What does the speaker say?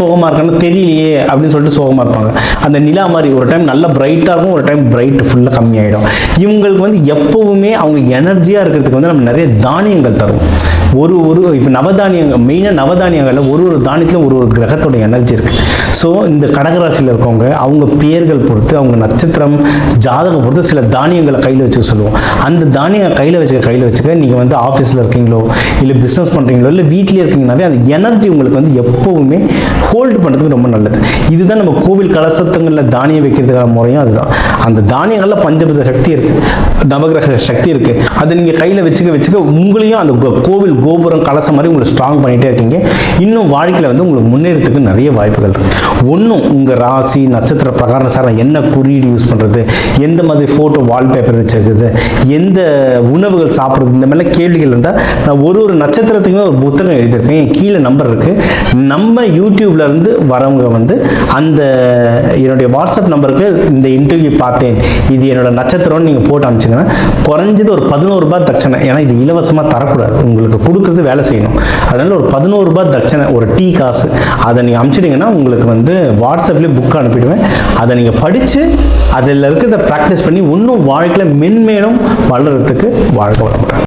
சோகமாக இருக்கான்னு தெரியலையே அப்படின்னு சொல்லிட்டு சோகமாக இருப்பாங்க. அந்த நிலா மாதிரி ஒரு டைம் நல்லா பிரைட்டாக இருக்கும், ஒரு டைம் பிரைட் ஃபுல்லாக கம்மியாயிடும். இவங்களுக்கு வந்து எப்போவுமே அவங்க எனர்ஜியாக இருக்கிறதுக்கு வந்து நம்ம நிறைய தானியங்கள் தரும். இப்போ நவதானியங்கள், மெயினாக நவதானியங்களில் ஒரு தானியத்திலும் ஒரு கிரகத்தோட எனர்ஜி இருக்குது. ஸோ இந்த கடகராசியில் இருக்கவங்க அவங்க பேர்கள் பொறுத்து, அவங்க நட்சத்திரம் ஜாதகம் பொறுத்து சில தானியங்களை கையில் வச்சுக்க சொல்லுவோம். அந்த தானியங்களை கையில் வச்சுக்க நீங்கள் வந்து ஆஃபீஸில் இருக்கீங்களோ இல்லை பிஸ்னஸ் பண்ணுறீங்களோ இல்லை வீட்டிலே இருக்கீங்கன்னாவே அந்த எனர்ஜி உங்களுக்கு வந்து எப்போவுமே ஹோல்டு பண்ணுறதுக்கு ரொம்ப நல்லது. இதுதான் நம்ம கோவில் கலசத்தங்களில் தானியம் வைக்கிறதுக்கான முறையும் அதுதான். அந்த தானியங்களில் பஞ்சபூத சக்தி இருக்குது, நவகிரக சக்தி இருக்குது. அதை நீங்கள் கையில் வச்சுக்க உங்களையும் அந்த கோவில் கோபுரம் கலசம் மாதிரி உங்களை ஸ்ட்ராங் பண்ணிகிட்டே இருக்கீங்க. இன்னும் வாழ்க்கையில் வந்து உங்களுக்கு முன்னேறதுக்கு நிறைய வாய்ப்புகள் இருக்குது. ஒன்றும் உங்கள் ராசி நட்சத்திர பிரகாரம் சார் என்ன குறியீடு யூஸ் பண்ணுறது, எந்த மாதிரி ஃபோட்டோ வால்பேப்பர் வச்சுருக்குது, எந்த உணவுகள் சாப்பிட்றது, இந்த மாதிரிலாம் கேள்விகள் இருந்தால் நான் ஒரு நட்சத்திரத்துக்குமே ஒரு புத்தகம் எழுதியிருக்கேன். என் கீழே நம்பர் இருக்குது. நம்ம யூடியூப்லேருந்து வரவங்க வந்து அந்த என்னுடைய வாட்ஸ்அப் நம்பருக்கு இந்த இன்டர்வியூ பார்த்தேன், இது என்னோட நட்சத்திரம்னு நீங்கள் போட்டு அனுப்பிச்சிங்கன்னா குறைஞ்சது ஒரு 11 ரூபாய் தட்சணை. ஏன்னா இது இலவசமாக தரக்கூடாது, உங்களுக்கு கொடுக்குறது வேலை செய்யணும். அதனால் ஒரு 11 ரூபாய் தட்சணை, ஒரு டீ காசு, அதை நீங்கள் அனுப்பிச்சிட்டிங்கன்னா உங்களுக்கு வந்து வாட்ஸ்அப்லேயே புக் அனுப்பிடுவேன். அதை நீங்கள் படித்து அதில் இருக்கிறத ப்ராக்டிஸ் பண்ணி இன்னும் வாழ்க்கையில் மென்மேலும் வளர்கிறதுக்கு வாழ்க்கை வளமுறை.